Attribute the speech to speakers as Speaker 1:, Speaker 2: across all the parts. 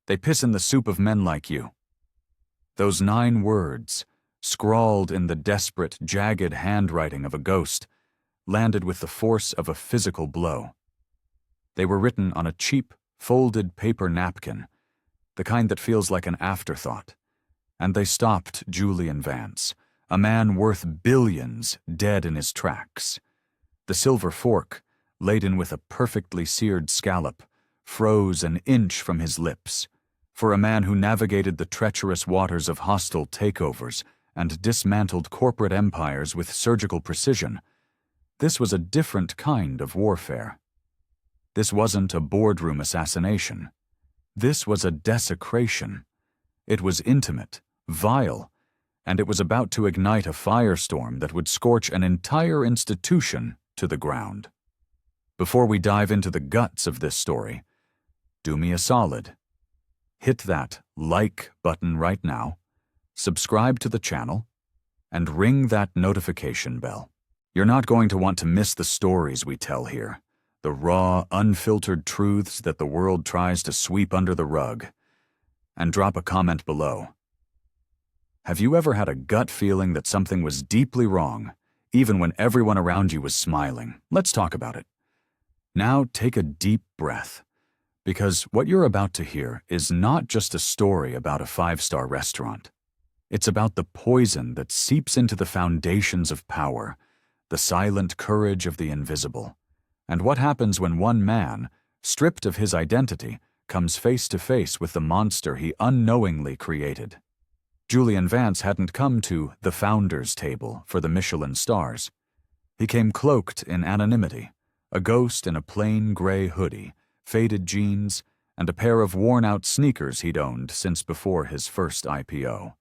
Speaker 1: They piss in the soup of men like you. Those 9 words, scrawled in the desperate, jagged handwriting of a ghost, landed with the force of a physical blow. They were written on a cheap, folded paper napkin, the kind that feels like an afterthought, and they stopped Julian Vance, a man worth billions, dead in his tracks. The silver fork, laden with a perfectly seared scallop, froze an inch from his lips. For a man who navigated the treacherous waters of hostile takeovers and dismantled corporate empires with surgical precision, this was a different kind of warfare. This wasn't a boardroom assassination. This was a desecration. It was intimate, vile, and it was about to ignite a firestorm that would scorch an entire institution to the ground. Before we dive into the guts of this story, do me a solid. Hit that like button right now, subscribe to the channel, and ring that notification bell. You're not going to want to miss the stories we tell here, the raw, unfiltered truths that the world tries to sweep under the rug. And drop a comment below. Have you ever had a gut feeling that something was deeply wrong, even when everyone around you was smiling? Let's talk about it. Now take a deep breath, because what you're about to hear is not just a story about a 5-star restaurant. It's about the poison that seeps into the foundations of power, the silent courage of the invisible, and what happens when one man, stripped of his identity, comes face to face with the monster he unknowingly created. Julian Vance hadn't come to the founder's table for the Michelin stars. He came cloaked in anonymity, a ghost in a plain gray hoodie, faded jeans, and a pair of worn-out sneakers he'd owned since before his first IPO.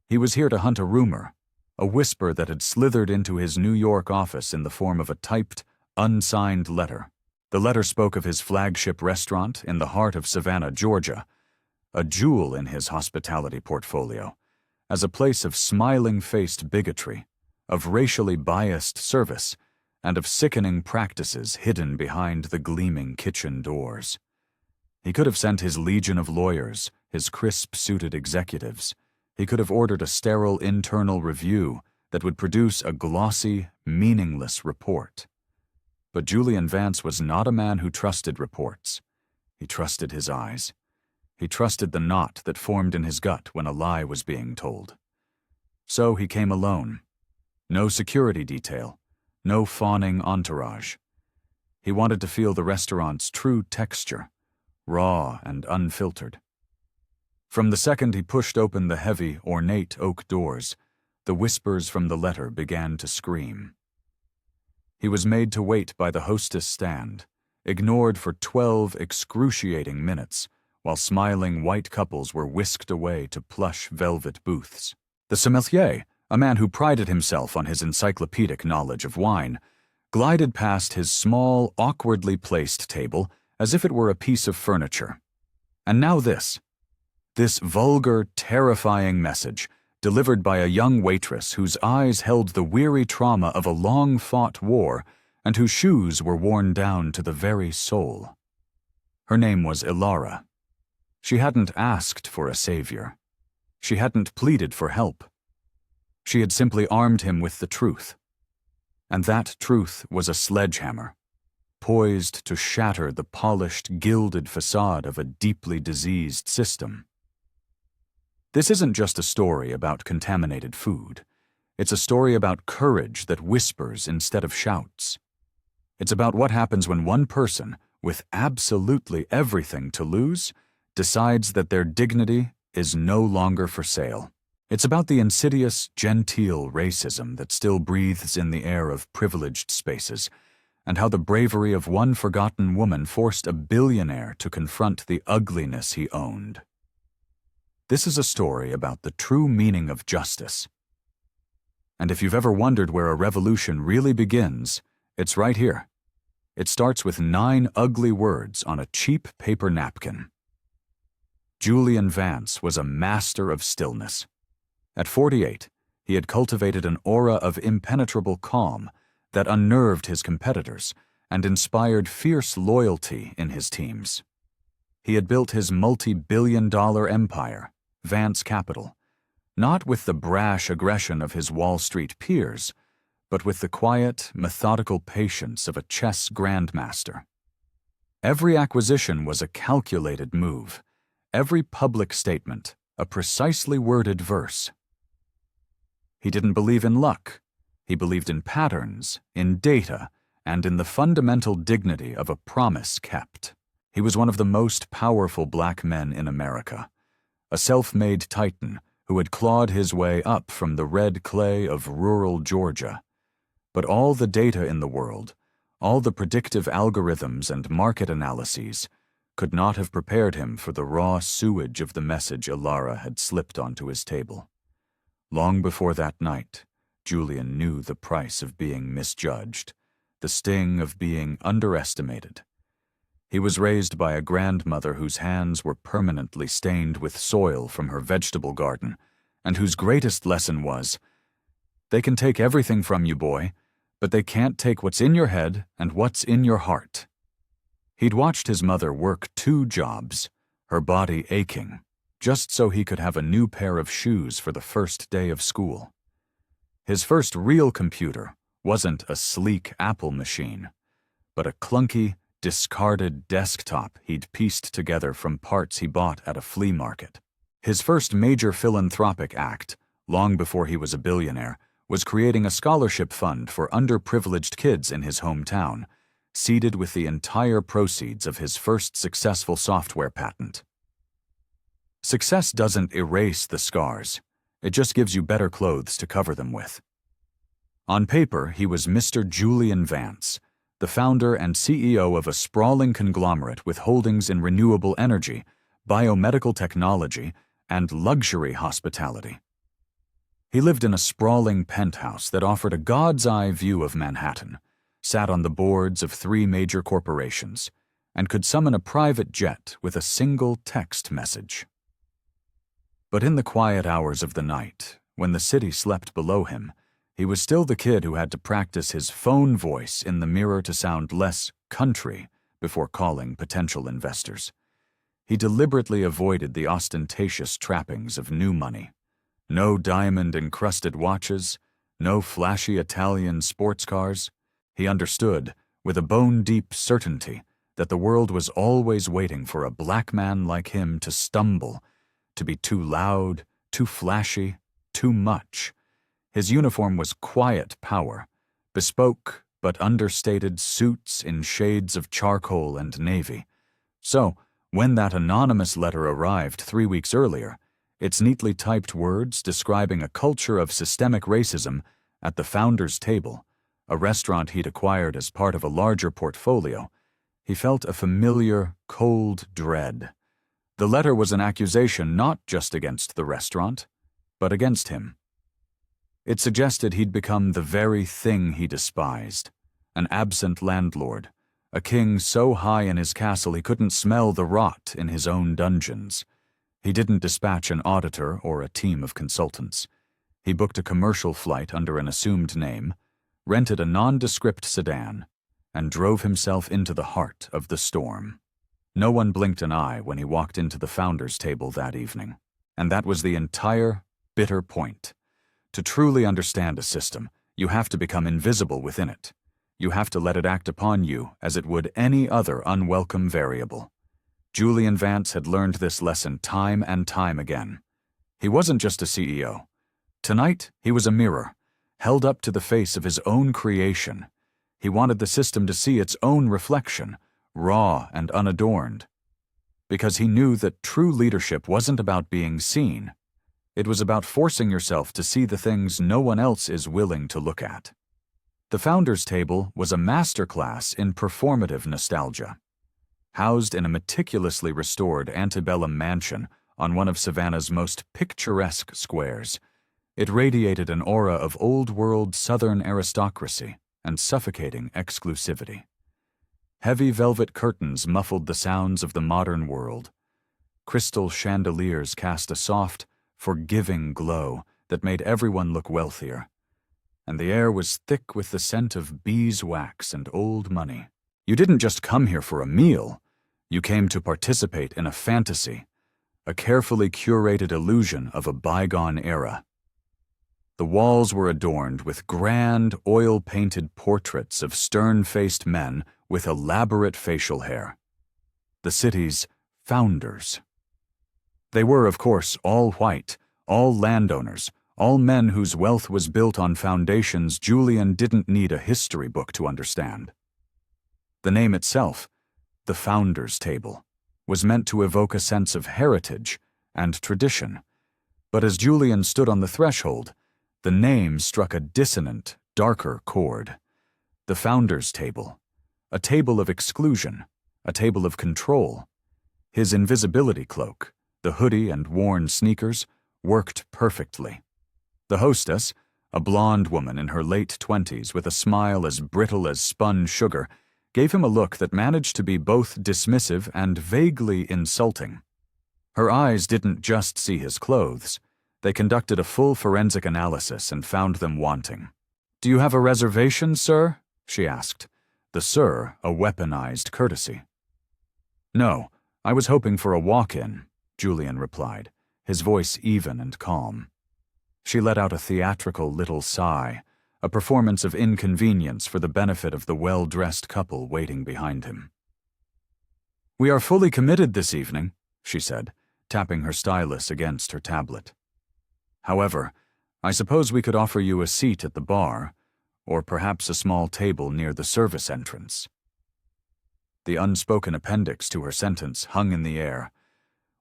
Speaker 1: He was here to hunt a rumor, a whisper that had slithered into his New York office in the form of a typed, unsigned letter. The letter spoke of his flagship restaurant in the heart of Savannah, Georgia, a jewel in his hospitality portfolio, as a place of smiling-faced bigotry, of racially biased service, and of sickening practices hidden behind the gleaming kitchen doors. He could have sent his legion of lawyers, his crisp-suited executives. He could have ordered a sterile internal review that would produce a glossy, meaningless report. But Julian Vance was not a man who trusted reports. He trusted his eyes. He trusted the knot that formed in his gut when a lie was being told. So he came alone. No security detail. No fawning entourage. He wanted to feel the restaurant's true texture, raw and unfiltered. From the second he pushed open the heavy, ornate oak doors, the whispers from the letter began to scream. He was made to wait by the hostess stand, ignored for 12 excruciating minutes, while smiling white couples were whisked away to plush velvet booths. The sommelier, a man who prided himself on his encyclopedic knowledge of wine, glided past his small, awkwardly placed table as if it were a piece of furniture. And now this vulgar, terrifying message, delivered by a young waitress whose eyes held the weary trauma of a long-fought war and whose shoes were worn down to the very soul. Her name was Ilara. She hadn't asked for a savior. She hadn't pleaded for help. She had simply armed him with the truth. And that truth was a sledgehammer, poised to shatter the polished, gilded facade of a deeply diseased system. This isn't just a story about contaminated food. It's a story about courage that whispers instead of shouts. It's about what happens when one person, with absolutely everything to lose, decides that their dignity is no longer for sale. It's about the insidious, genteel racism that still breathes in the air of privileged spaces, and how the bravery of one forgotten woman forced a billionaire to confront the ugliness he owned. This is a story about the true meaning of justice. And if you've ever wondered where a revolution really begins, it's right here. It starts with 9 ugly words on a cheap paper napkin. Julian Vance was a master of stillness. At 48, he had cultivated an aura of impenetrable calm that unnerved his competitors and inspired fierce loyalty in his teams. He had built his multi-billion-dollar empire, Vance Capital, not with the brash aggression of his Wall Street peers, but with the quiet, methodical patience of a chess grandmaster. Every acquisition was a calculated move, every public statement a precisely worded verse. He didn't believe in luck. He believed in patterns, in data, and in the fundamental dignity of a promise kept. He was one of the most powerful black men in America, a self-made titan who had clawed his way up from the red clay of rural Georgia. But all the data in the world, all the predictive algorithms and market analyses, could not have prepared him for the raw sewage of the message Ilara had slipped onto his table. Long before that night, Julian knew the price of being misjudged, the sting of being underestimated. He was raised by a grandmother whose hands were permanently stained with soil from her vegetable garden, and whose greatest lesson was, "They can take everything from you, boy, but they can't take what's in your head and what's in your heart." He'd watched his mother work 2 jobs, her body aching, just so he could have a new pair of shoes for the first day of school. His first real computer wasn't a sleek Apple machine, but a clunky, discarded desktop he'd pieced together from parts he bought at a flea market. His first major philanthropic act, long before he was a billionaire, was creating a scholarship fund for underprivileged kids in his hometown, seeded with the entire proceeds of his first successful software patent. Success doesn't erase the scars. It just gives you better clothes to cover them with. On paper, he was Mr. Julian Vance, the founder and CEO of a sprawling conglomerate with holdings in renewable energy, biomedical technology, and luxury hospitality. He lived in a sprawling penthouse that offered a god's-eye view of Manhattan, sat on the boards of 3 major corporations, and could summon a private jet with a single text message. But in the quiet hours of the night, when the city slept below him, he was still the kid who had to practice his phone voice in the mirror to sound less country before calling potential investors. He deliberately avoided the ostentatious trappings of new money. No diamond-encrusted watches, no flashy Italian sports cars. He understood, with a bone-deep certainty, that the world was always waiting for a black man like him to stumble, to be too loud, too flashy, too much. His uniform was quiet power, bespoke but understated suits in shades of charcoal and navy. So, when that anonymous letter arrived 3 weeks earlier, its neatly typed words describing a culture of systemic racism at the founder's table, a restaurant he'd acquired as part of a larger portfolio, he felt a familiar, cold dread. The letter was an accusation not just against the restaurant, but against him. It suggested he'd become the very thing he despised, an absent landlord, a king so high in his castle he couldn't smell the rot in his own dungeons. He didn't dispatch an auditor or a team of consultants. He booked a commercial flight under an assumed name, rented a nondescript sedan, and drove himself into the heart of the storm. No one blinked an eye when he walked into the founder's table that evening, and that was the entire, bitter point. To truly understand a system, you have to become invisible within it. You have to let it act upon you as it would any other unwelcome variable. Julian Vance had learned this lesson time and time again. He wasn't just a CEO. Tonight, he was a mirror, held up to the face of his own creation. He wanted the system to see its own reflection, raw and unadorned. Because he knew that true leadership wasn't about being seen. It was about forcing yourself to see the things no one else is willing to look at. The founder's table was a masterclass in performative nostalgia. Housed in a meticulously restored antebellum mansion on one of Savannah's most picturesque squares, it radiated an aura of old-world Southern aristocracy and suffocating exclusivity. Heavy velvet curtains muffled the sounds of the modern world. Crystal chandeliers cast a soft, forgiving glow that made everyone look wealthier. And the air was thick with the scent of beeswax and old money. You didn't just come here for a meal. You came to participate in a fantasy, a carefully curated illusion of a bygone era. The walls were adorned with grand, oil-painted portraits of stern-faced men with elaborate facial hair. The city's founders. They were, of course, all white, all landowners, all men whose wealth was built on foundations Julian didn't need a history book to understand. The name itself, the Founders' Table, was meant to evoke a sense of heritage and tradition, but as Julian stood on the threshold, the name struck a dissonant, darker chord. The Founders' Table, a table of exclusion, a table of control. His invisibility cloak, the hoodie and worn sneakers, worked perfectly. The hostess, a blonde woman in her late 20s with a smile as brittle as spun sugar, gave him a look that managed to be both dismissive and vaguely insulting. Her eyes didn't just see his clothes. They conducted a full forensic analysis and found them wanting. "Do you have a reservation, sir?" she asked, the sir a weaponized courtesy. "No, I was hoping for a walk-in," Julian replied, his voice even and calm. She let out a theatrical little sigh, a performance of inconvenience for the benefit of the well-dressed couple waiting behind him. "We are fully committed this evening," she said, tapping her stylus against her tablet. "However, I suppose we could offer you a seat at the bar, or perhaps a small table near the service entrance." The unspoken appendix to her sentence hung in the air.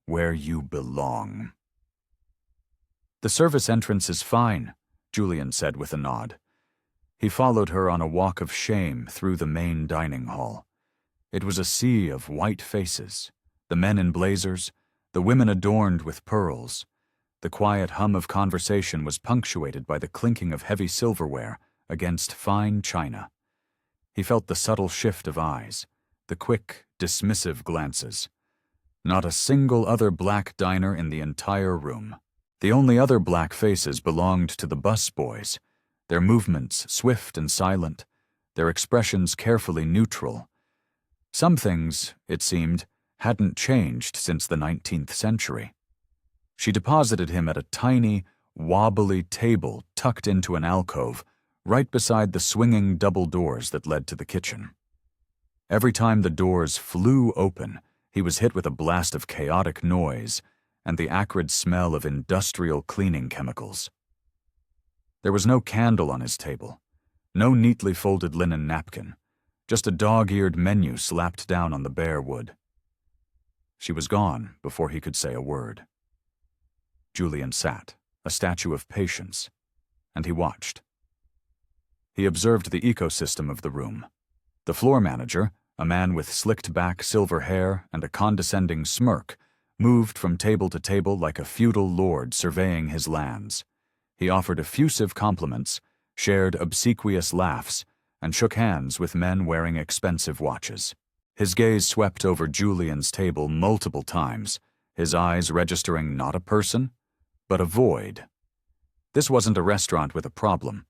Speaker 1: "Where you belong." "The service entrance is fine," Julian said with a nod. He followed her on a walk of shame through the main dining hall. It was a sea of white faces, the men in blazers, the women adorned with pearls. The quiet hum of conversation was punctuated by the clinking of heavy silverware against fine china. He felt the subtle shift of eyes, the quick, dismissive glances. Not a single other black diner in the entire room. The only other black faces belonged to the bus boys, their movements swift and silent, their expressions carefully neutral. Some things, it seemed, hadn't changed since the 19th century. She deposited him at a tiny, wobbly table tucked into an alcove, right beside the swinging double doors that led to the kitchen. Every time the doors flew open, he was hit with a blast of chaotic noise and the acrid smell of industrial cleaning chemicals. There was no candle on his table, no neatly folded linen napkin, just a dog-eared menu slapped down on the bare wood. She was gone before he could say a word. Julian sat, a statue of patience, and he watched. He observed the ecosystem of the room. The floor manager, a man with slicked-back silver hair and a condescending smirk, moved from table to table like a feudal lord surveying his lands. He offered effusive compliments, shared obsequious laughs, and shook hands with men wearing expensive watches. His gaze swept over Julian's table multiple times, his eyes registering not a person, but a void. This wasn't a restaurant with a problem.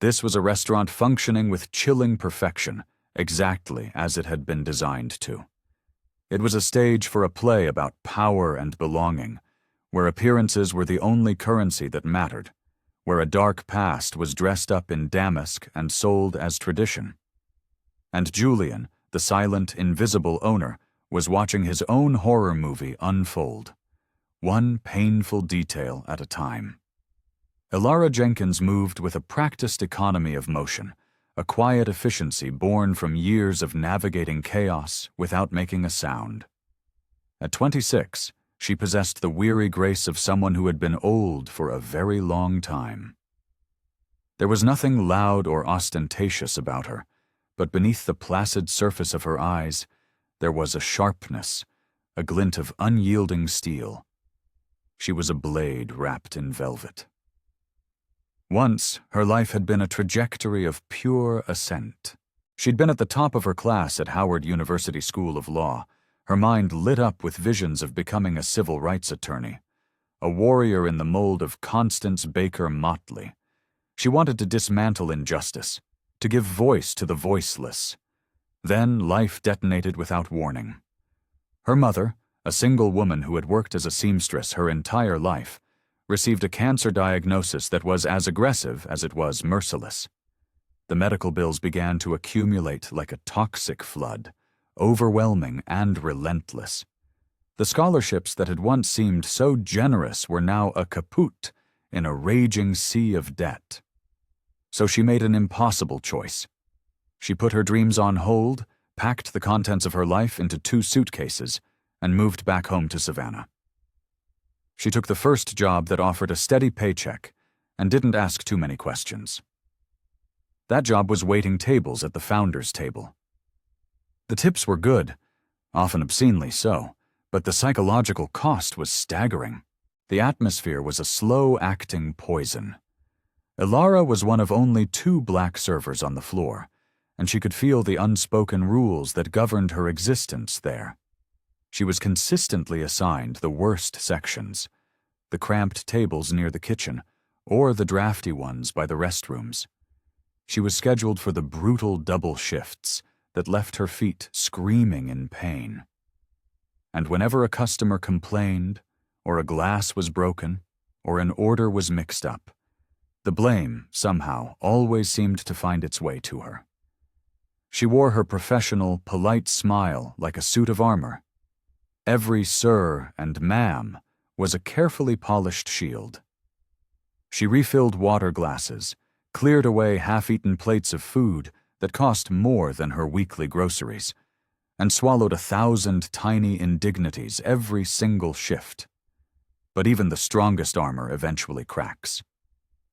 Speaker 1: This was a restaurant functioning with chilling perfection, exactly as it had been designed to. It was a stage for a play about power and belonging, where appearances were the only currency that mattered, where a dark past was dressed up in damask and sold as tradition. And Julian, the silent, invisible owner, was watching his own horror movie unfold, one painful detail at a time. Elara Jenkins moved with a practiced economy of motion, a quiet efficiency born from years of navigating chaos without making a sound. At 26, she possessed the weary grace of someone who had been old for a very long time. There was nothing loud or ostentatious about her, but beneath the placid surface of her eyes, there was a sharpness, a glint of unyielding steel. She was a blade wrapped in velvet. Once, her life had been a trajectory of pure ascent. She'd been at the top of her class at Howard University School of Law, her mind lit up with visions of becoming a civil rights attorney, a warrior in the mold of Constance Baker Motley. She wanted to dismantle injustice, to give voice to the voiceless. Then life detonated without warning. Her mother, a single woman who had worked as a seamstress her entire life, received a cancer diagnosis that was as aggressive as it was merciless. The medical bills began to accumulate like a toxic flood, overwhelming and relentless. The scholarships that had once seemed so generous were now a kaput in a raging sea of debt. So she made an impossible choice. She put her dreams on hold, packed the contents of her life into 2 suitcases, and moved back home to Savannah. She took the first job that offered a steady paycheck and didn't ask too many questions. That job was waiting tables at the founder's table. The tips were good, often obscenely so, but the psychological cost was staggering. The atmosphere was a slow-acting poison. Ilara was one of only 2 black servers on the floor, and she could feel the unspoken rules that governed her existence there. She was consistently assigned the worst sections, the cramped tables near the kitchen, or the drafty ones by the restrooms. She was scheduled for the brutal double shifts that left her feet screaming in pain. And whenever a customer complained, or a glass was broken, or an order was mixed up, the blame, somehow, always seemed to find its way to her. She wore her professional, polite smile like a suit of armor. Every sir and ma'am was a carefully polished shield. She refilled water glasses, cleared away half-eaten plates of food that cost more than her weekly groceries, and swallowed 1,000 tiny indignities every single shift. But even the strongest armor eventually cracks.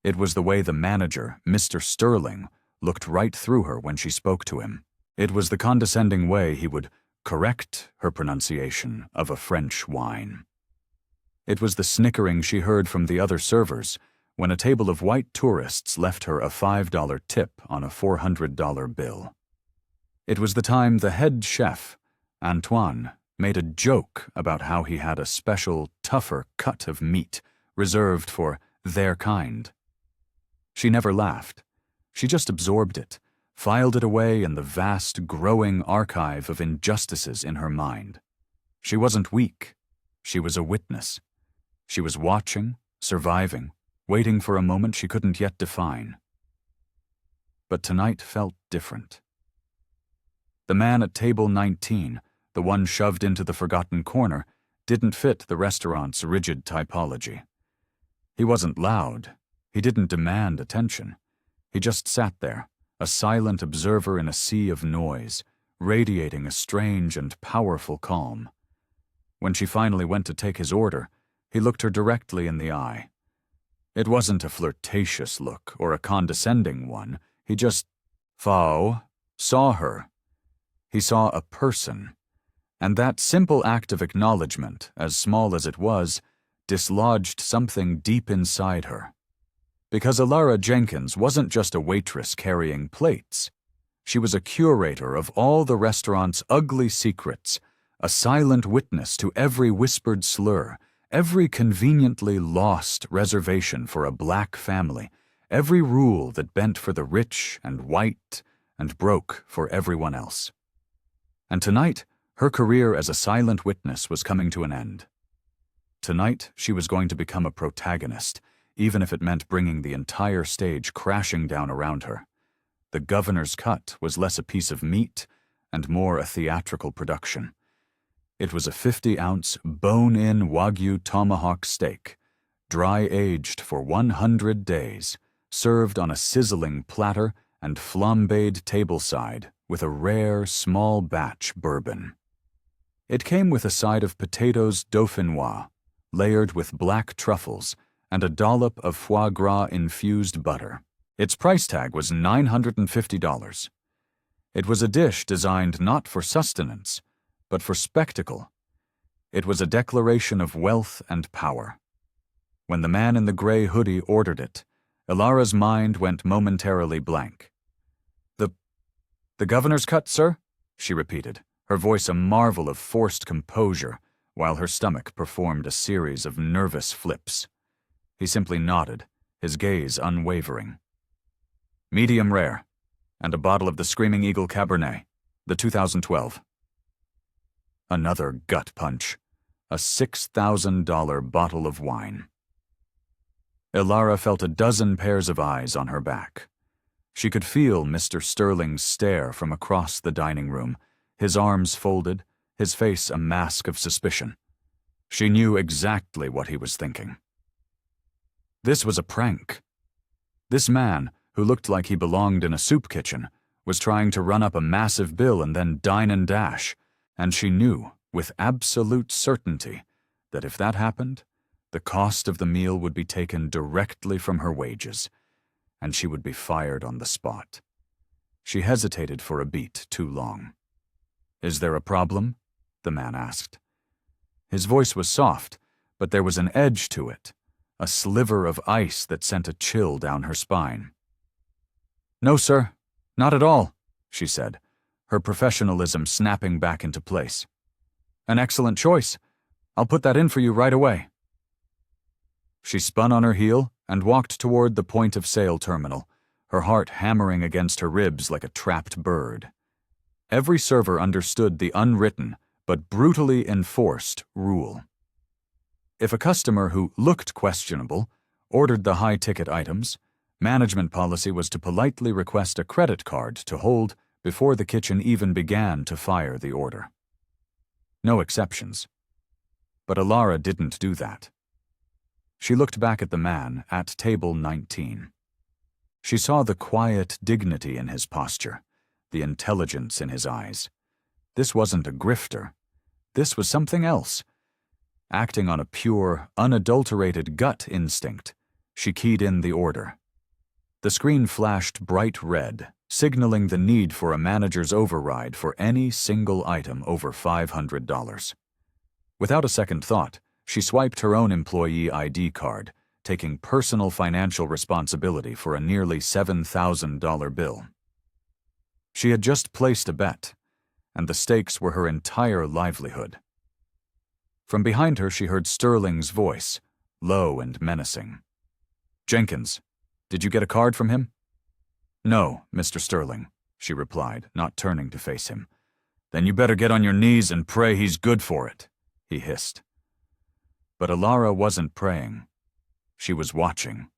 Speaker 1: It was the way the manager, Mr. Sterling, looked right through her when she spoke to him. It was the condescending way he would correct her pronunciation of a French wine. It was the snickering she heard from the other servers when a table of white tourists left her a $5 tip on a $400 bill. It was the time the head chef, Antoine, made a joke about how he had a special, tougher cut of meat reserved for their kind. She never laughed. She just absorbed it, filed it away in the vast, growing archive of injustices in her mind. She wasn't weak. She was a witness. She was watching, surviving, waiting for a moment she couldn't yet define. But tonight felt different. The man at table 19, the one shoved into the forgotten corner, didn't fit the restaurant's rigid typology. He wasn't loud. He didn't demand attention. He just sat there, a silent observer in a sea of noise, radiating a strange and powerful calm. When she finally went to take his order, he looked her directly in the eye. It wasn't a flirtatious look or a condescending one. He just, saw her. He saw a person. And that simple act of acknowledgement, as small as it was, dislodged something deep inside her. Because Ilara Jenkins wasn't just a waitress carrying plates. She was a curator of all the restaurant's ugly secrets, a silent witness to every whispered slur, every conveniently lost reservation for a black family, every rule that bent for the rich and white and broke for everyone else. And tonight, her career as a silent witness was coming to an end. Tonight, she was going to become a protagonist, even if it meant bringing the entire stage crashing down around her. The governor's cut was less a piece of meat and more a theatrical production. It was a 50-ounce, bone-in Wagyu tomahawk steak, dry-aged for 100 days, served on a sizzling platter and flambéed tableside with a rare, small-batch bourbon. It came with a side of potatoes dauphinois, layered with black truffles, and a dollop of foie gras-infused butter. Its price tag was $950. It was a dish designed not for sustenance, but for spectacle. It was a declaration of wealth and power. When the man in the gray hoodie ordered it, Ilara's mind went momentarily blank. The governor's cut, sir?" she repeated, her voice a marvel of forced composure, while her stomach performed a series of nervous flips. He simply nodded, his gaze unwavering. "Medium rare, and a bottle of the Screaming Eagle Cabernet, the 2012. Another gut punch. A $6,000 bottle of wine. Ilara felt a dozen pairs of eyes on her back. She could feel Mr. Sterling's stare from across the dining room, his arms folded, his face a mask of suspicion. She knew exactly what he was thinking. This was a prank. This man, who looked like he belonged in a soup kitchen, was trying to run up a massive bill and then dine and dash, and she knew, with absolute certainty, that if that happened, the cost of the meal would be taken directly from her wages, and she would be fired on the spot. She hesitated for a beat too long. "Is there a problem?" the man asked. His voice was soft, but there was an edge to it, a sliver of ice that sent a chill down her spine. "No, sir, not at all," she said, her professionalism snapping back into place. "An excellent choice. I'll put that in for you right away." She spun on her heel and walked toward the point-of-sale terminal, her heart hammering against her ribs like a trapped bird. Every server understood the unwritten, but brutally enforced, rule. If a customer who looked questionable ordered the high-ticket items, management policy was to politely request a credit card to hold before the kitchen even began to fire the order. No exceptions. But Ilara didn't do that. She looked back at the man at table 19. She saw the quiet dignity in his posture, the intelligence in his eyes. This wasn't a grifter. This was something else. Acting on a pure, unadulterated gut instinct, she keyed in the order. The screen flashed bright red, signaling the need for a manager's override for any single item over $500. Without a second thought, she swiped her own employee ID card, taking personal financial responsibility for a nearly $7,000 bill. She had just placed a bet, and the stakes were her entire livelihood. From behind her she heard Sterling's voice, low and menacing. "Jenkins, did you get a card from him?" "No, Mr. Sterling," she replied, not turning to face him. "Then you better get on your knees and pray he's good for it," he hissed. But Ilara wasn't praying. She was watching,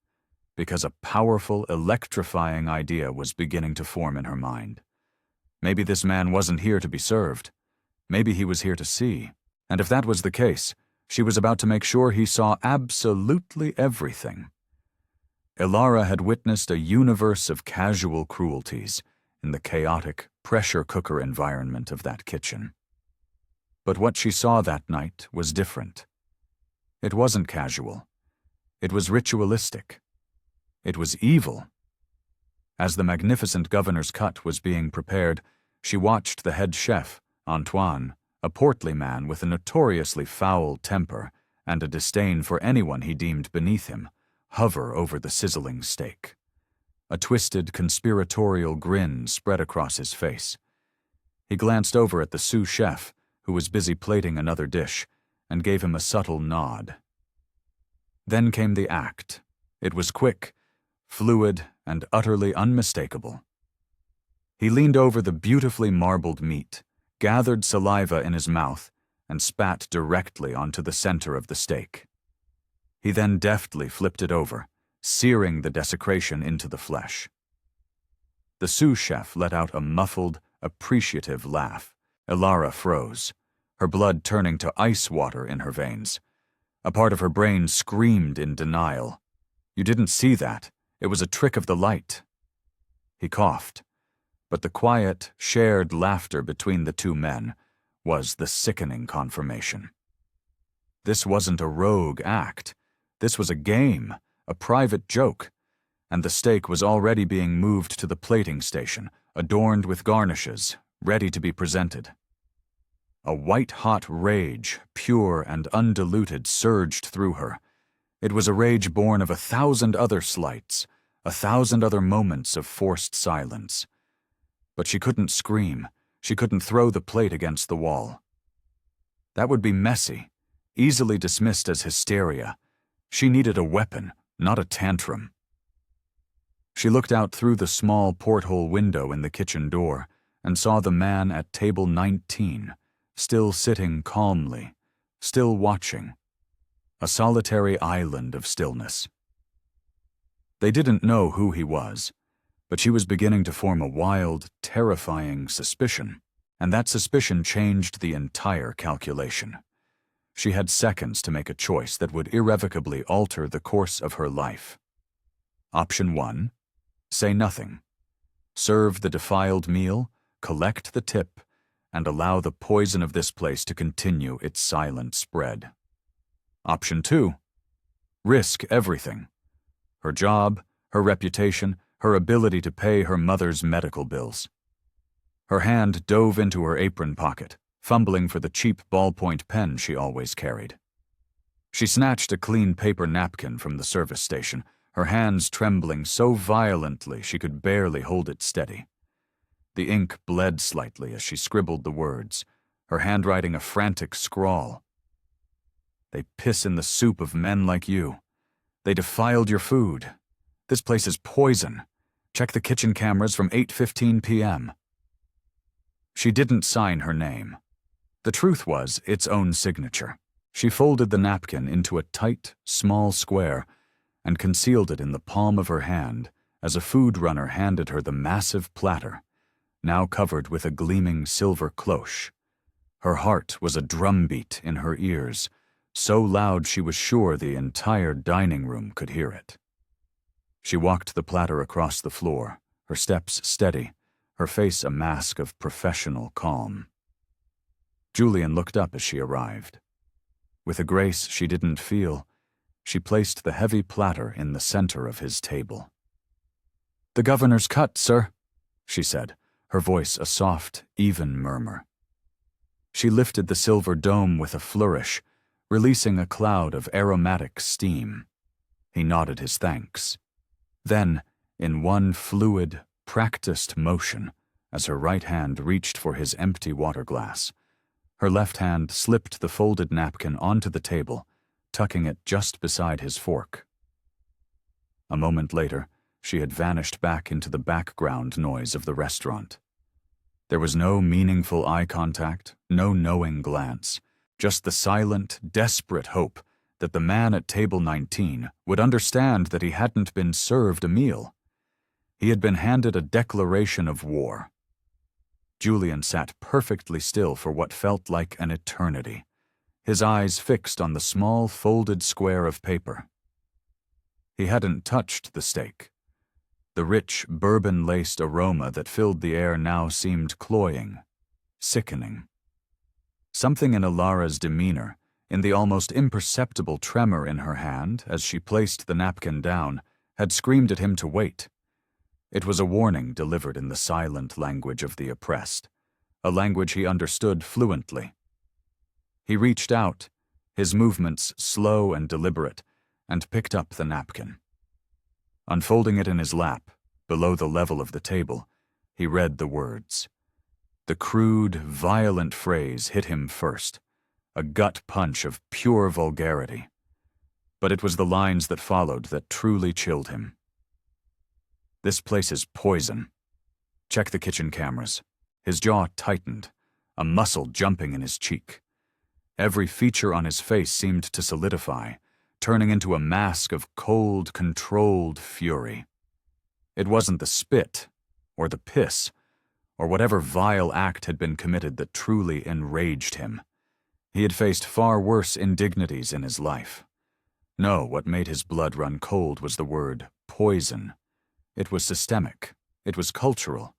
Speaker 1: because a powerful, electrifying idea was beginning to form in her mind. Maybe this man wasn't here to be served. Maybe he was here to see. And if that was the case, she was about to make sure he saw absolutely everything. Ilara had witnessed a universe of casual cruelties in the chaotic, pressure cooker environment of that kitchen. But what she saw that night was different. It wasn't casual. It was ritualistic. It was evil. As the magnificent governor's cut was being prepared, she watched the head chef, Antoine, a portly man with a notoriously foul temper and a disdain for anyone he deemed beneath him, hover over the sizzling steak. A twisted, conspiratorial grin spread across his face. He glanced over at the sous chef, who was busy plating another dish, and gave him a subtle nod. Then came the act. It was quick, fluid, and utterly unmistakable. He leaned over the beautifully marbled meat, gathered saliva in his mouth, and spat directly onto the center of the steak. He then deftly flipped it over, searing the desecration into the flesh. The sous chef let out a muffled, appreciative laugh. Ilara froze, her blood turning to ice water in her veins. A part of her brain screamed in denial. "You didn't see that. It was a trick of the light." He coughed, but the quiet, shared laughter between the two men was the sickening confirmation. This wasn't a rogue act. This was a game, a private joke, and the steak was already being moved to the plating station, adorned with garnishes, ready to be presented. A white-hot rage, pure and undiluted, surged through her. It was a rage born of 1,000 other slights, 1,000 other moments of forced silence. But she couldn't scream. She couldn't throw the plate against the wall. That would be messy, easily dismissed as hysteria. She needed a weapon, not a tantrum. She looked out through the small porthole window in the kitchen door and saw the man at table 19, still sitting calmly, still watching. A solitary island of stillness. They didn't know who he was, but she was beginning to form a wild, terrifying suspicion, and that suspicion changed the entire calculation. She had seconds to make a choice that would irrevocably alter the course of her life. Option 1, say nothing. Serve the defiled meal, collect the tip, and allow the poison of this place to continue its silent spread. Option 2, risk everything. Her job, her reputation, her ability to pay her mother's medical bills. Her hand dove into her apron pocket, fumbling for the cheap ballpoint pen she always carried. She snatched a clean paper napkin from the service station, her hands trembling so violently she could barely hold it steady. The ink bled slightly as she scribbled the words, her handwriting a frantic scrawl. They piss in the soup of men like you. They defiled your food. This place is poison. Check the kitchen cameras from 8:15 p.m. She didn't sign her name. The truth was its own signature. She folded the napkin into a tight, small square and concealed it in the palm of her hand as a food runner handed her the massive platter, now covered with a gleaming silver cloche. Her heart was a drumbeat in her ears, so loud she was sure the entire dining room could hear it. She walked the platter across the floor, her steps steady, her face a mask of professional calm. Julian looked up as she arrived. With a grace she didn't feel, she placed the heavy platter in the center of his table. "The governor's cut, sir," she said, her voice a soft, even murmur. She lifted the silver dome with a flourish, releasing a cloud of aromatic steam. He nodded his thanks. Then, in one fluid, practiced motion, as her right hand reached for his empty water glass, her left hand slipped the folded napkin onto the table, tucking it just beside his fork. A moment later, she had vanished back into the background noise of the restaurant. There was no meaningful eye contact, no knowing glance, just the silent, desperate hope that the man at table 19 would understand that he hadn't been served a meal. He had been handed a declaration of war. Julian sat perfectly still for what felt like an eternity, his eyes fixed on the small folded square of paper. He hadn't touched the steak. The rich, bourbon-laced aroma that filled the air now seemed cloying, sickening. Something in Alara's demeanor, in the almost imperceptible tremor in her hand as she placed the napkin down, had screamed at him to wait. It was a warning delivered in the silent language of the oppressed, a language he understood fluently. He reached out, his movements slow and deliberate, and picked up the napkin. Unfolding it in his lap, below the level of the table, he read the words. The crude, violent phrase hit him first, a gut punch of pure vulgarity. But it was the lines that followed that truly chilled him. This place is poison. Check the kitchen cameras. His jaw tightened, a muscle jumping in his cheek. Every feature on his face seemed to solidify, turning into a mask of cold, controlled fury. It wasn't the spit, or the piss, or whatever vile act had been committed that truly enraged him. He had faced far worse indignities in his life. No, what made his blood run cold was the word poison. It was systemic. It was cultural.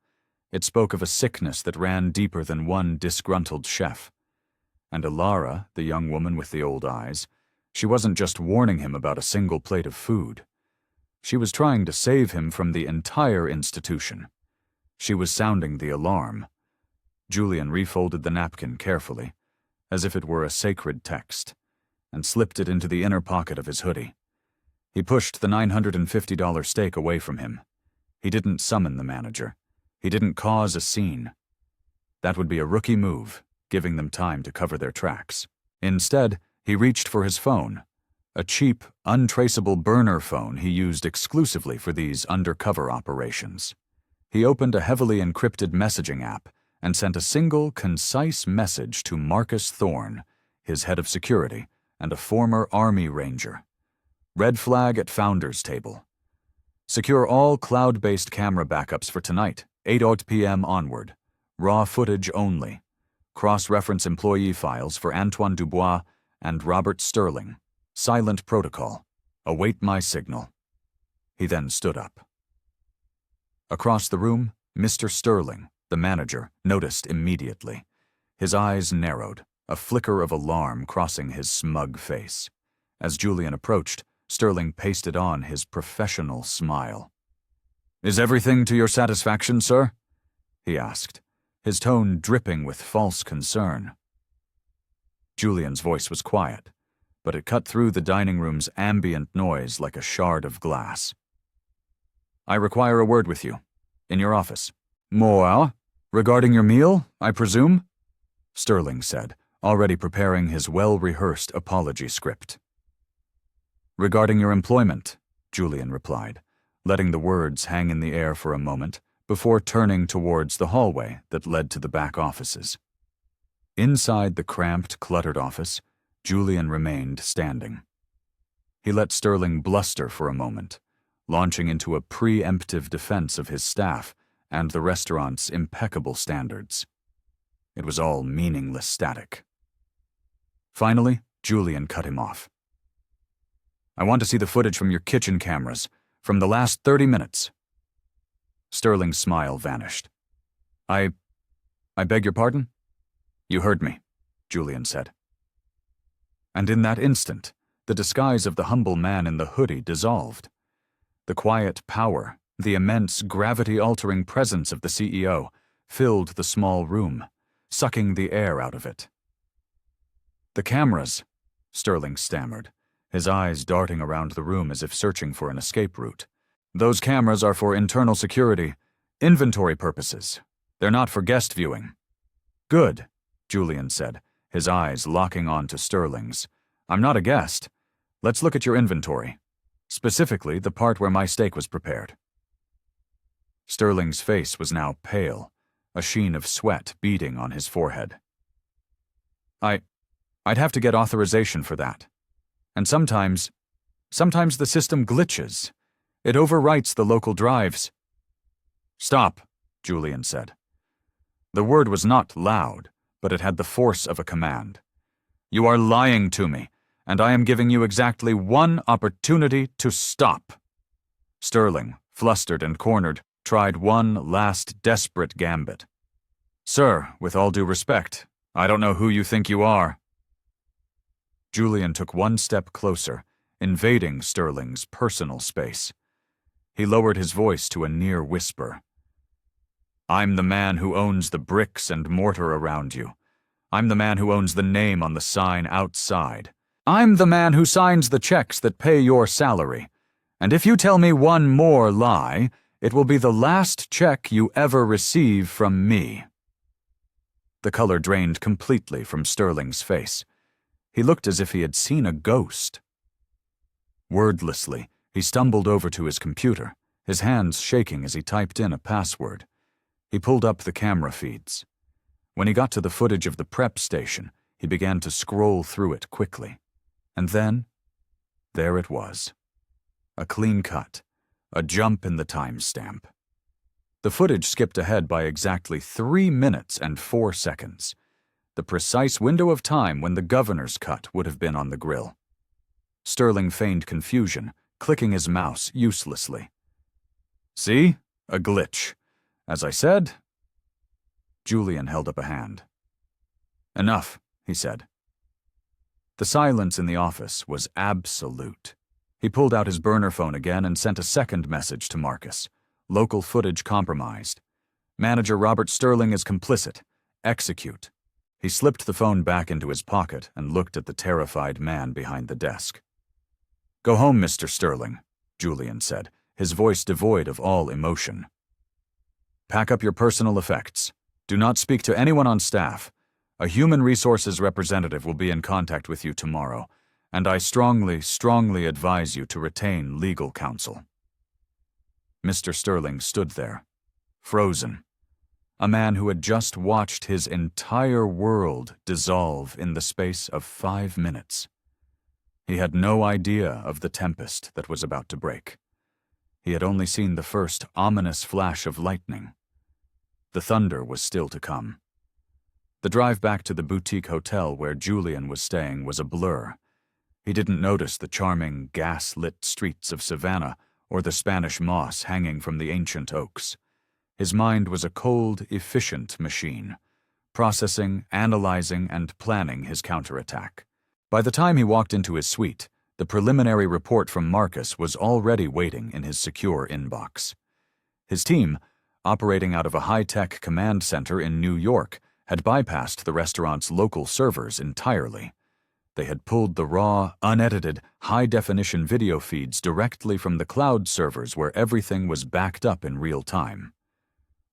Speaker 1: It spoke of a sickness that ran deeper than one disgruntled chef. And Alara, the young woman with the old eyes, she wasn't just warning him about a single plate of food. She was trying to save him from the entire institution. She was sounding the alarm. Julian refolded the napkin carefully, as if it were a sacred text, and slipped it into the inner pocket of his hoodie. He pushed the $950 steak away from him. He didn't summon the manager. He didn't cause a scene. That would be a rookie move, giving them time to cover their tracks. Instead, he reached for his phone, a cheap, untraceable burner phone he used exclusively for these undercover operations. He opened a heavily encrypted messaging app and sent a single, concise message to Marcus Thorne, his head of security, and a former Army Ranger. Red flag at Founders Table. Secure all cloud-based camera backups for tonight, 8 p.m. onward. Raw footage only. Cross-reference employee files for Antoine Dubois and Robert Sterling. Silent protocol. Await my signal. He then stood up. Across the room, Mr. Sterling, the manager, noticed immediately. His eyes narrowed, a flicker of alarm crossing his smug face. As Julian approached, Sterling pasted on his professional smile. "Is everything to your satisfaction, sir?" he asked, his tone dripping with false concern. Julian's voice was quiet, but it cut through the dining room's ambient noise like a shard of glass. "I require a word with you. In your office." "More? Regarding your meal, I presume?" Sterling said, already preparing his well-rehearsed apology script. "Regarding your employment," Julian replied, letting the words hang in the air for a moment before turning towards the hallway that led to the back offices. Inside the cramped, cluttered office, Julian remained standing. He let Sterling bluster for a moment, launching into a preemptive defense of his staff and the restaurant's impeccable standards. It was all meaningless static. Finally, Julian cut him off. "I want to see the footage from your kitchen cameras, from the last 30 minutes. Sterling's smile vanished. I beg your pardon?" "You heard me," Julian said. And in that instant, the disguise of the humble man in the hoodie dissolved. The quiet power, the immense gravity-altering presence of the CEO filled the small room, sucking the air out of it. "The cameras," Sterling stammered, his eyes darting around the room as if searching for an escape route. "Those cameras are for internal security, inventory purposes. They're not for guest viewing." "Good," Julian said, his eyes locking on to Sterling's. "I'm not a guest. Let's look at your inventory. Specifically, the part where my steak was prepared." Sterling's face was now pale, a sheen of sweat beading on his forehead. I'd have to get authorization for that. And sometimes the system glitches. It overwrites the local drives." "Stop," Julian said. The word was not loud, but it had the force of a command. "You are lying to me, and I am giving you exactly one opportunity to stop." Sterling, flustered and cornered, tried one last desperate gambit. "Sir, with all due respect, I don't know who you think you are." Julian took one step closer, invading Sterling's personal space. He lowered his voice to a near whisper. "I'm the man who owns the bricks and mortar around you. I'm the man who owns the name on the sign outside. I'm the man who signs the checks that pay your salary. And if you tell me one more lie, it will be the last check you ever receive from me." The color drained completely from Sterling's face. He looked as if he had seen a ghost. Wordlessly, he stumbled over to his computer, his hands shaking as he typed in a password. He pulled up the camera feeds. When he got to the footage of the prep station, he began to scroll through it quickly. And then, there it was. A clean cut, a jump in the timestamp. The footage skipped ahead by exactly 3 minutes and 4 seconds. The precise window of time when the governor's cut would have been on the grill. Sterling feigned confusion, clicking his mouse uselessly. "See? A glitch. As I said." Julian held up a hand. "Enough," he said. The silence in the office was absolute. He pulled out his burner phone again and sent a second message to Marcus. Local footage compromised. Manager Robert Sterling is complicit. Execute. He slipped the phone back into his pocket and looked at the terrified man behind the desk. "Go home, Mr. Sterling," Julian said, his voice devoid of all emotion. "Pack up your personal effects. Do not speak to anyone on staff. A human resources representative will be in contact with you tomorrow, and I strongly advise you to retain legal counsel." Mr. Sterling stood there, frozen. a man who had just watched his entire world dissolve in the space of 5 minutes. He had no idea of the tempest that was about to break. He had only seen the first ominous flash of lightning. The thunder was still to come. The drive back to the boutique hotel where Julian was staying was a blur. He didn't notice the charming, gas-lit streets of Savannah or the Spanish moss hanging from the ancient oaks. His mind was a cold, efficient machine, processing, analyzing, and planning his counterattack. By the time he walked into his suite, the preliminary report from Marcus was already waiting in his secure inbox. His team, operating out of a high-tech command center in New York, had bypassed the restaurant's local servers entirely. They had pulled the raw, unedited, high-definition video feeds directly from the cloud servers where everything was backed up in real time.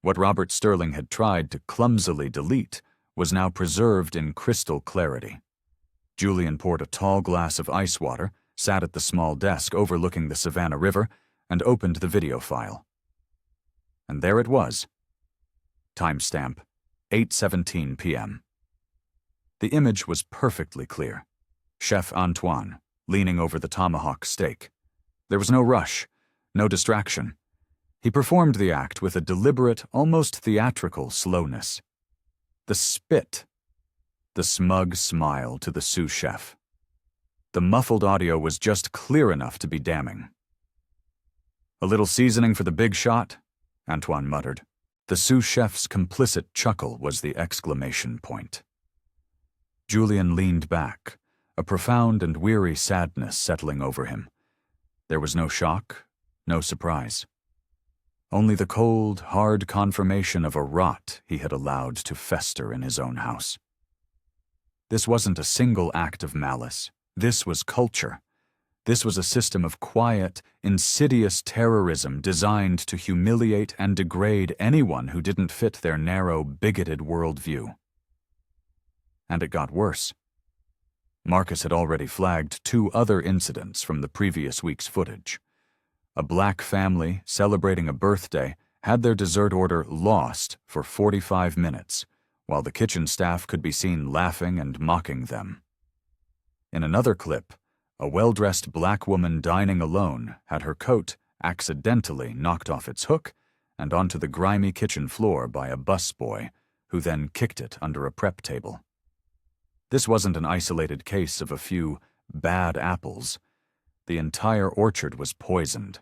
Speaker 1: What Robert Sterling had tried to clumsily delete was now preserved in crystal clarity. Julian poured a tall glass of ice water, sat at the small desk overlooking the Savannah River, and opened the video file. And there it was. Timestamp, 8:17 p.m. The image was perfectly clear. Chef Antoine, leaning over the tomahawk steak. There was no rush, no distraction. He performed the act with a deliberate, almost theatrical slowness. The spit. The smug smile to the sous chef. The muffled audio was just clear enough to be damning. "A little seasoning for the big shot?" Antoine muttered. The sous chef's complicit chuckle was the exclamation point. Julian leaned back, a profound and weary sadness settling over him. There was no shock, no surprise. Only the cold, hard confirmation of a rot he had allowed to fester in his own house. This wasn't a single act of malice. This was culture. This was a system of quiet, insidious terrorism designed to humiliate and degrade anyone who didn't fit their narrow, bigoted worldview. And it got worse. Marcus had already flagged 2 other incidents from the previous week's footage. A black family celebrating a birthday had their dessert order lost for 45 minutes, while the kitchen staff could be seen laughing and mocking them. In another clip, a well-dressed black woman dining alone had her coat accidentally knocked off its hook and onto the grimy kitchen floor by a busboy, who then kicked it under a prep table. This wasn't an isolated case of a few bad apples. The entire orchard was poisoned.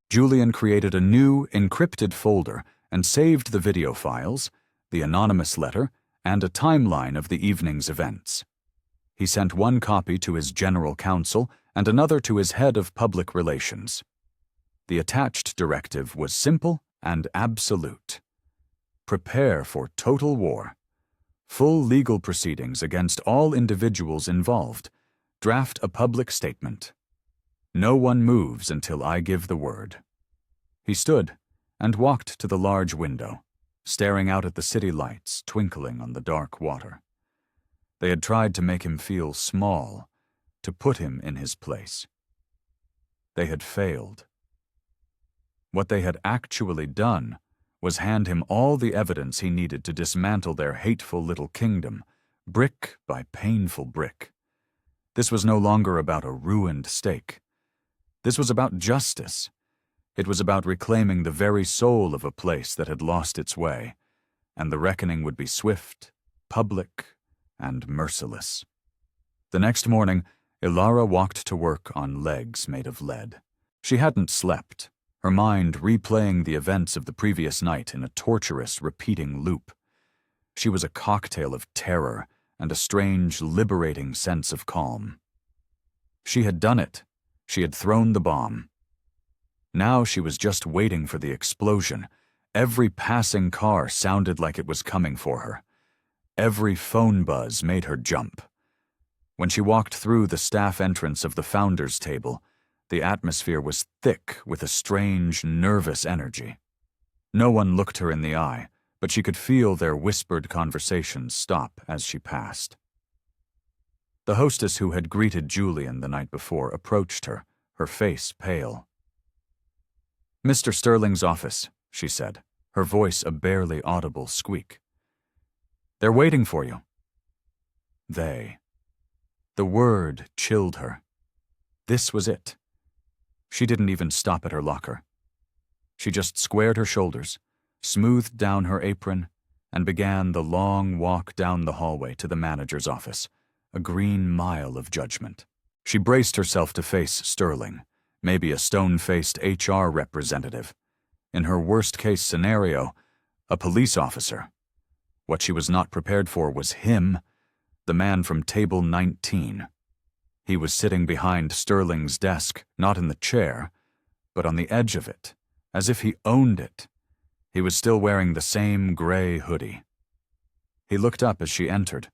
Speaker 1: Julian created a new, encrypted folder and saved the video files, the anonymous letter, and a timeline of the evening's events. He sent one copy to his general counsel and another to his head of public relations. The attached directive was simple and absolute. Prepare for total war. Full legal proceedings against all individuals involved. Draft a public statement. No one moves until I give the word. He stood and walked to the large window, staring out at the city lights twinkling on the dark water. They had tried to make him feel small, to put him in his place. They had failed. What they had actually done was hand him all the evidence he needed to dismantle their hateful little kingdom, brick by painful brick. This was no longer about a ruined stake. This was about justice. It was about reclaiming the very soul of a place that had lost its way, and the reckoning would be swift, public, and merciless. The next morning, Ilara walked to work on legs made of lead. She hadn't slept, her mind replaying the events of the previous night in a torturous, repeating loop. She was a cocktail of terror and a strange, liberating sense of calm. She had done it. She had thrown the bomb. Now she was just waiting for the explosion. Every passing car sounded like it was coming for her. Every phone buzz made her jump. When she walked through the staff entrance of the founders' table, the atmosphere was thick with a strange, nervous energy. No one looked her in the eye, but she could feel their whispered conversations stop as she passed. The hostess who had greeted Julian the night before approached her, her face pale. "Mr. Sterling's office," she said, her voice a barely audible squeak. "They're waiting for you." They. The word chilled her. This was it. She didn't even stop at her locker. She just squared her shoulders, smoothed down her apron, and began the long walk down the hallway to the manager's office, a green mile of judgment. She braced herself to face Sterling, maybe a stone-faced HR representative. In her worst-case scenario, a police officer. What she was not prepared for was him, the man from table 19. He was sitting behind Sterling's desk, not in the chair, but on the edge of it, as if he owned it. He was still wearing the same gray hoodie. He looked up as she entered,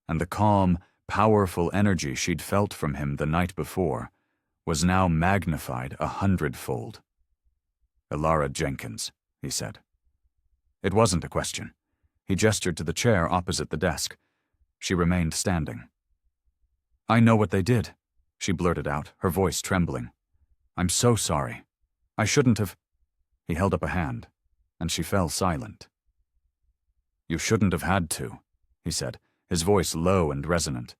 Speaker 1: and the calm, powerful energy she'd felt from him the night before was now magnified 100-fold. "Elara Jenkins," he said. It wasn't a question. He gestured to the chair opposite the desk. She remained standing. "I know what they did," she blurted out, her voice trembling. "I'm so sorry. I shouldn't have—" He held up a hand, and she fell silent. "You shouldn't have had to," he said, his voice low and resonant.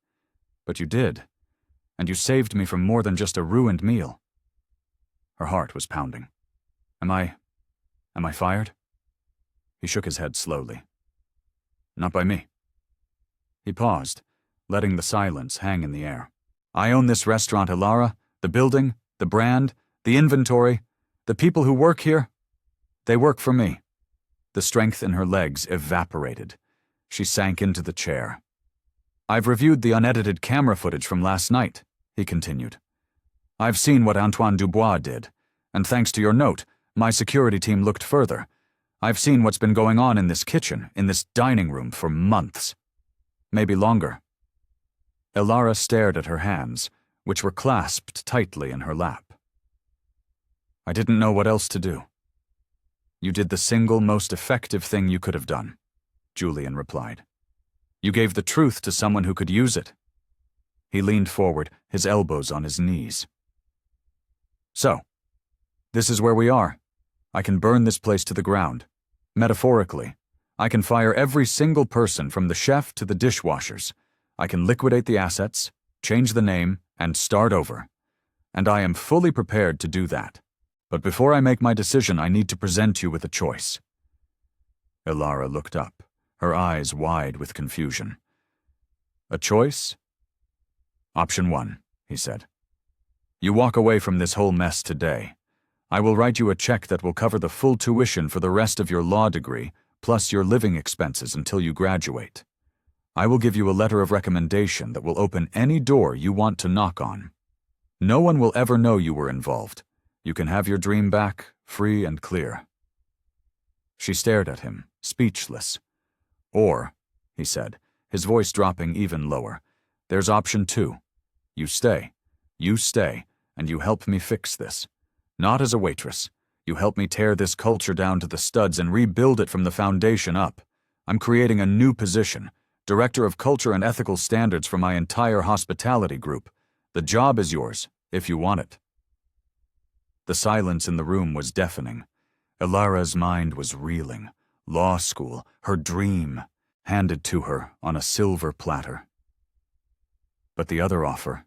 Speaker 1: "But you did, and you saved me from more than just a ruined meal." Her heart was pounding. Am I fired?" He shook his head slowly. "Not by me." He paused, letting the silence hang in the air. "I own this restaurant, Elara, the building, the brand, the inventory, the people who work here. They work for me." The strength in her legs evaporated. She sank into the chair. "I've reviewed the unedited camera footage from last night," he continued. "I've seen what Antoine Dubois did, and thanks to your note, my security team looked further. I've seen what's been going on in this kitchen, in this dining room for months. Maybe longer." Elara stared at her hands, which were clasped tightly in her lap. "I didn't know what else to do." "You did the single most effective thing you could have done," Julian replied. "You gave the truth to someone who could use it." He leaned forward, his elbows on his knees. "So, this is where we are. I can burn this place to the ground. Metaphorically, I can fire every single person from the chef to the dishwashers. I can liquidate the assets, change the name, and start over. And I am fully prepared to do that. But before I make my decision, I need to present you with a choice." Elara looked up, her eyes wide with confusion. "A choice?" "Option 1, he said. "You walk away from this whole mess today. I will write you a check that will cover the full tuition for the rest of your law degree, plus your living expenses until you graduate. I will give you a letter of recommendation that will open any door you want to knock on. No one will ever know you were involved. You can have your dream back, free and clear." She stared at him, speechless. "Or," he said, his voice dropping even lower, "there's option 2. You stay, and you help me fix this. Not as a waitress. You help me tear this culture down to the studs and rebuild it from the foundation up. I'm creating a new position, Director of Culture and Ethical Standards for my entire hospitality group. The job is yours, if you want it." The silence in the room was deafening. Elara's mind was reeling. Law school, her dream, handed to her on a silver platter. But the other offer.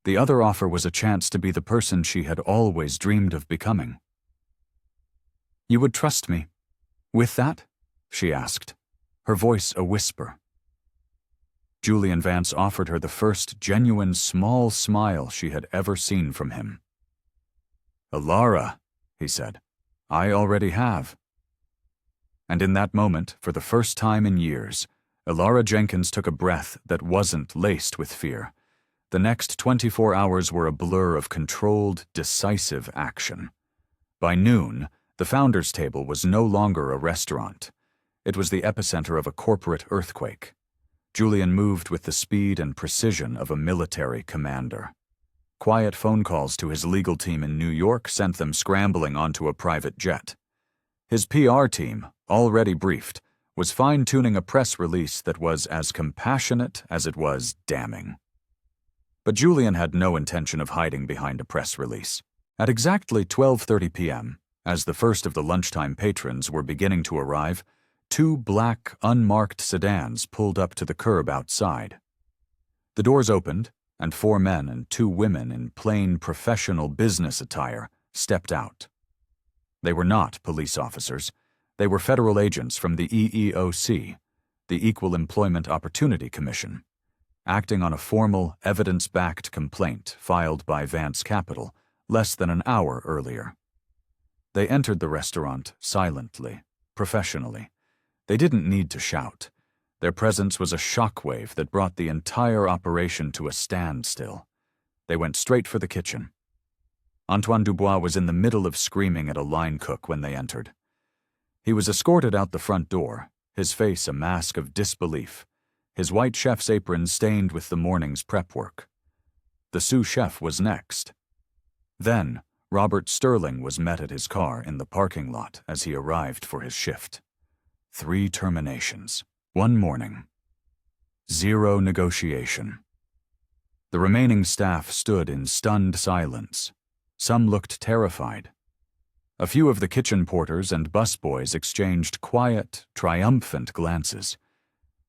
Speaker 1: The other offer was a chance to be the person she had always dreamed of becoming. "You would trust me with that?" she asked, her voice a whisper. Julian Vance offered her the first genuine small smile she had ever seen from him. "Elara," he said, "I already have." And in that moment, for the first time in years, Elara Jenkins took a breath that wasn't laced with fear. The next 24 hours were a blur of controlled, decisive action. By noon, the founders' table was no longer a restaurant. It was the epicenter of a corporate earthquake. Julian moved with the speed and precision of a military commander. Quiet phone calls to his legal team in New York sent them scrambling onto a private jet. His PR team, already briefed, was fine-tuning a press release that was as compassionate as it was damning. But Julian had no intention of hiding behind a press release. At exactly 12:30 p.m., As the first of the lunchtime patrons were beginning to arrive, two black, unmarked sedans pulled up to the curb outside. The doors opened, and 4 men and 2 women in plain professional business attire stepped out. They were not police officers. They were federal agents from the EEOC, the Equal Employment Opportunity Commission, acting on a formal, evidence-backed complaint filed by Vance Capital less than an hour earlier. They entered the restaurant silently, professionally. They didn't need to shout. Their presence was a shockwave that brought the entire operation to a standstill. They went straight for the kitchen. Antoine Dubois was in the middle of screaming at a line cook when they entered. He was escorted out the front door, his face a mask of disbelief, his white chef's apron stained with the morning's prep work. The sous chef was next. Then, Robert Sterling was met at his car in the parking lot as he arrived for his shift. 3 terminations. 1 morning. 0 negotiation. The remaining staff stood in stunned silence. Some looked terrified. A few of the kitchen porters and busboys exchanged quiet, triumphant glances.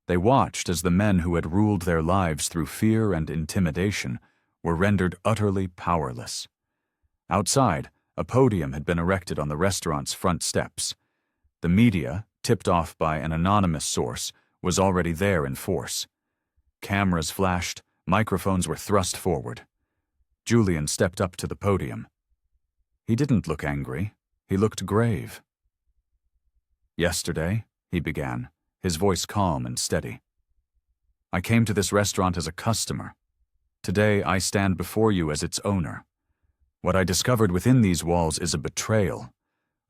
Speaker 1: They watched as the men who had ruled their lives through fear and intimidation were rendered utterly powerless. Outside, a podium had been erected on the restaurant's front steps. The media, tipped off by an anonymous source, was already there in force. Cameras flashed, microphones were thrust forward. Julian stepped up to the podium. He didn't look angry. He looked grave. "Yesterday," he began, his voice calm and steady, "I came to this restaurant as a customer. Today I stand before you as its owner. What I discovered within these walls is a betrayal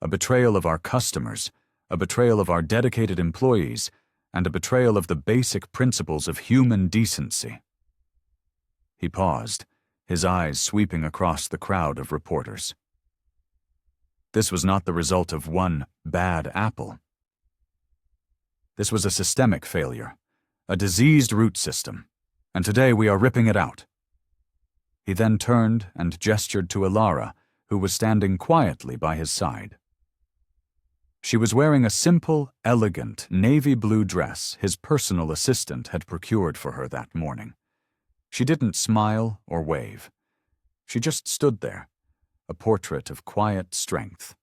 Speaker 1: of our customers, a betrayal of our dedicated employees, and a betrayal of the basic principles of human decency." He paused, his eyes sweeping across the crowd of reporters. This was not the result of one bad apple. This was a systemic failure, a diseased root system, and today we are ripping it out. He then turned and gestured to Ilara, who was standing quietly by his side. She was wearing a simple, elegant, navy blue dress his personal assistant had procured for her that morning. She didn't smile or wave. She just stood there, a portrait of quiet strength.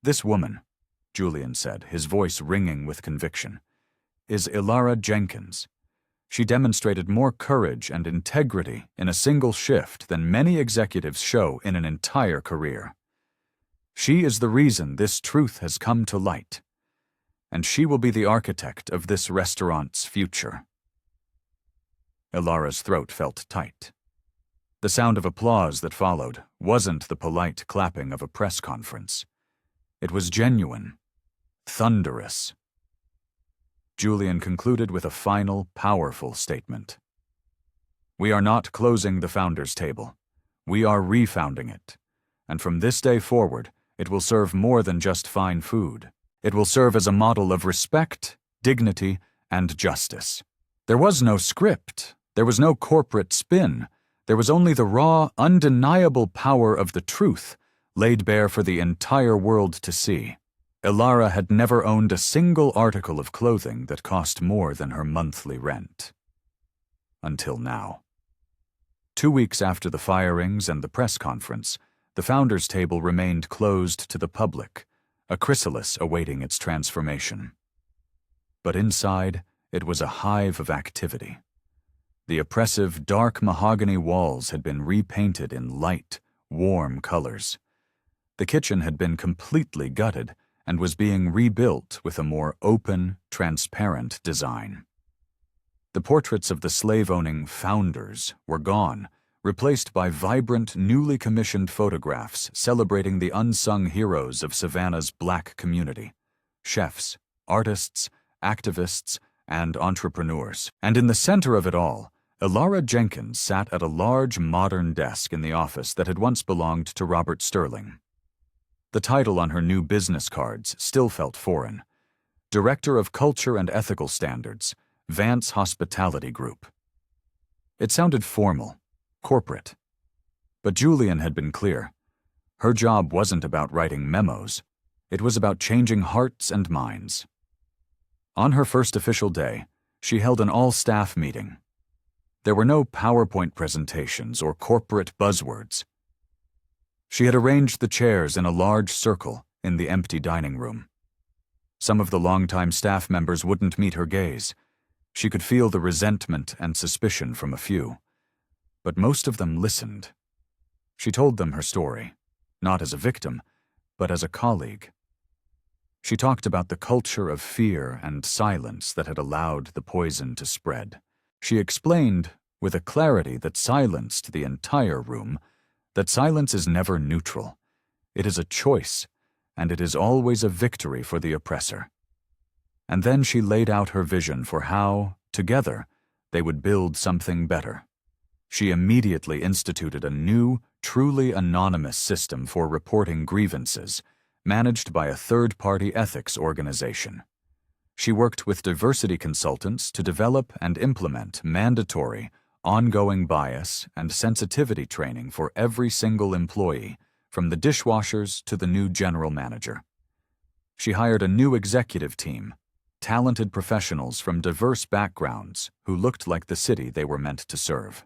Speaker 1: "This woman," Julian said, his voice ringing with conviction, "is Ilara Jenkins. She demonstrated more courage and integrity in a single shift than many executives show in an entire career. She is the reason this truth has come to light, and she will be the architect of this restaurant's future." Ilara's throat felt tight. The sound of applause that followed wasn't the polite clapping of a press conference. It was genuine, thunderous. Julian concluded with a final, powerful statement. "We are not closing the founders' table. We are refounding it. And from this day forward, it will serve more than just fine food. It will serve as a model of respect, dignity, and justice." There was no script. There was no corporate spin. There was only the raw, undeniable power of the truth, laid bare for the entire world to see. Ilara had never owned a single article of clothing that cost more than her monthly rent. Until now. 2 weeks after the firings and the press conference, the founders' table remained closed to the public, a chrysalis awaiting its transformation. But inside, it was a hive of activity. The oppressive, dark mahogany walls had been repainted in light, warm colors. The kitchen had been completely gutted and was being rebuilt with a more open, transparent design. The portraits of the slave-owning founders were gone, replaced by vibrant, newly commissioned photographs celebrating the unsung heroes of Savannah's black community: chefs, artists, activists, and entrepreneurs. And in the center of it all, Ilara Jenkins sat at a large, modern desk in the office that had once belonged to Robert Sterling. The title on her new business cards still felt foreign: Director of Culture and Ethical Standards, Vance Hospitality Group. It sounded formal, corporate. But Julian had been clear. Her job wasn't about writing memos. It was about changing hearts and minds. On her first official day, she held an all-staff meeting. There were no PowerPoint presentations or corporate buzzwords. She had arranged the chairs in a large circle in the empty dining room. Some of the longtime staff members wouldn't meet her gaze. She could feel the resentment and suspicion from a few. But most of them listened. She told them her story, not as a victim, but as a colleague. She talked about the culture of fear and silence that had allowed the poison to spread. She explained, with a clarity that silenced the entire room, that silence is never neutral. It is a choice, and it is always a victory for the oppressor. And then she laid out her vision for how, together, they would build something better. She immediately instituted a new, truly anonymous system for reporting grievances, managed by a third-party ethics organization. She worked with diversity consultants to develop and implement mandatory, ongoing bias and sensitivity training for every single employee, from the dishwashers to the new general manager. She hired a new executive team, talented professionals from diverse backgrounds who looked like the city they were meant to serve.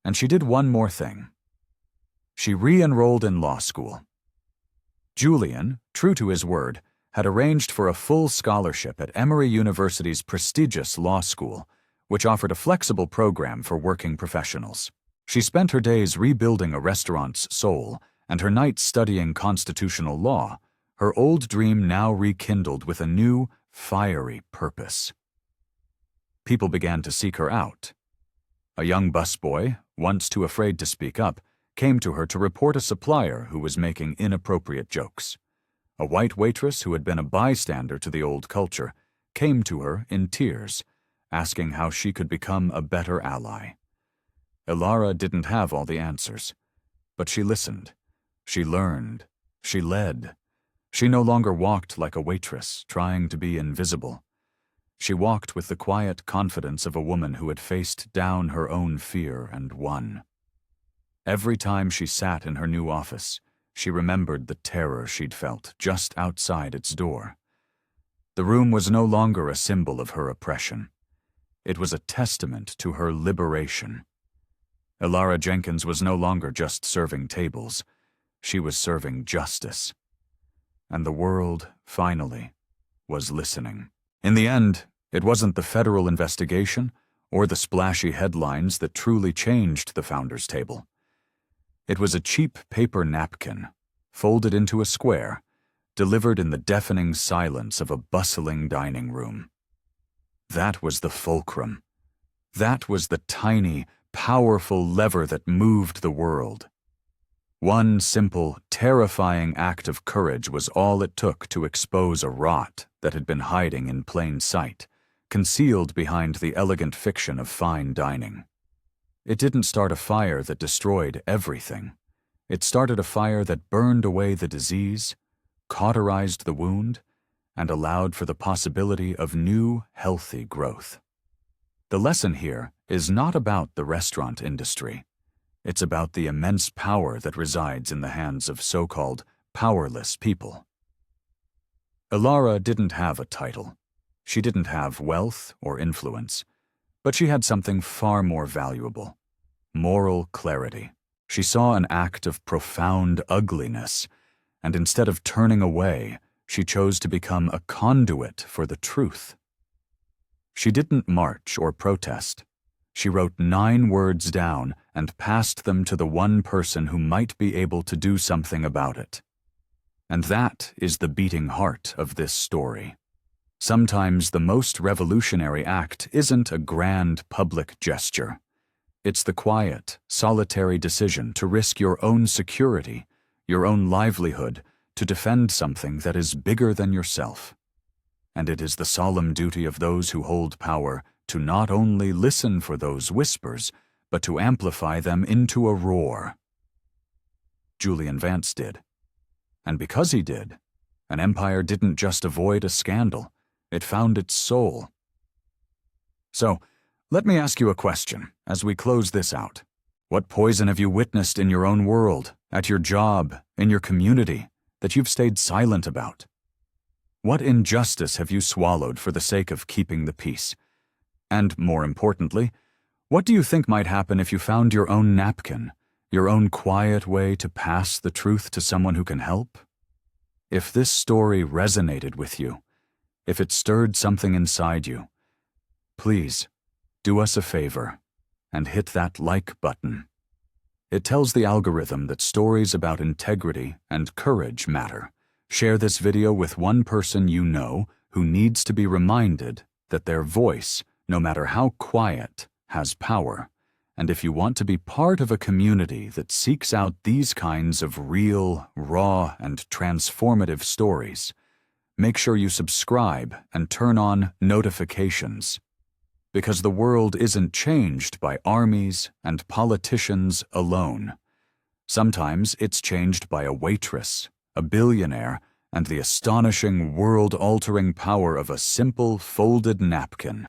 Speaker 1: And she did one more thing. She re-enrolled in law school. Julian, true to his word, had arranged for a full scholarship at Emory University's prestigious law school, which offered a flexible program for working professionals. She spent her days rebuilding a restaurant's soul and her nights studying constitutional law, her old dream now rekindled with a new, fiery purpose. People began to seek her out. A young busboy, once too afraid to speak up, came to her to report a supplier who was making inappropriate jokes. A white waitress who had been a bystander to the old culture came to her in tears, asking how she could become a better ally. Ilara didn't have all the answers, but she listened. She learned. She led. She no longer walked like a waitress, trying to be invisible. She walked with the quiet confidence of a woman who had faced down her own fear and won. Every time she sat in her new office, she remembered the terror she'd felt just outside its door. The room was no longer a symbol of her oppression. It was a testament to her liberation. Ilara Jenkins was no longer just serving tables. She was serving justice. And the world, finally, was listening. In the end, it wasn't the federal investigation or the splashy headlines that truly changed the founder's table. It was a cheap paper napkin, folded into a square, delivered in the deafening silence of a bustling dining room. That was the fulcrum. That was the tiny, powerful lever that moved the world. One simple, terrifying act of courage was all it took to expose a rot that had been hiding in plain sight, concealed behind the elegant fiction of fine dining. It didn't start a fire that destroyed everything. It started a fire that burned away the disease, cauterized the wound, and allowed for the possibility of new, healthy growth. The lesson here is not about the restaurant industry. It's about the immense power that resides in the hands of so-called powerless people. Ilara didn't have a title. She didn't have wealth or influence. But she had something far more valuable: moral clarity. She saw an act of profound ugliness, and instead of turning away, she chose to become a conduit for the truth. She didn't march or protest. She wrote 9 words down and passed them to the one person who might be able to do something about it. And that is the beating heart of this story. Sometimes the most revolutionary act isn't a grand public gesture. It's the quiet, solitary decision to risk your own security, your own livelihood, to defend something that is bigger than yourself. And it is the solemn duty of those who hold power to not only listen for those whispers, but to amplify them into a roar. Julian Vance did. And because he did, an empire didn't just avoid a scandal. It found its soul. So, let me ask you a question as we close this out. What poison have you witnessed in your own world, at your job, in your community, that you've stayed silent about? What injustice have you swallowed for the sake of keeping the peace? And more importantly, what do you think might happen if you found your own napkin, your own quiet way to pass the truth to someone who can help? If this story resonated with you, if it stirred something inside you, please do us a favor and hit that like button. It tells the algorithm that stories about integrity and courage matter. Share this video with one person you know who needs to be reminded that their voice, no matter how quiet, has power. And if you want to be part of a community that seeks out these kinds of real, raw, and transformative stories, make sure you subscribe and turn on notifications. Because the world isn't changed by armies and politicians alone. Sometimes it's changed by a waitress, a billionaire, and the astonishing world-altering power of a simple folded napkin.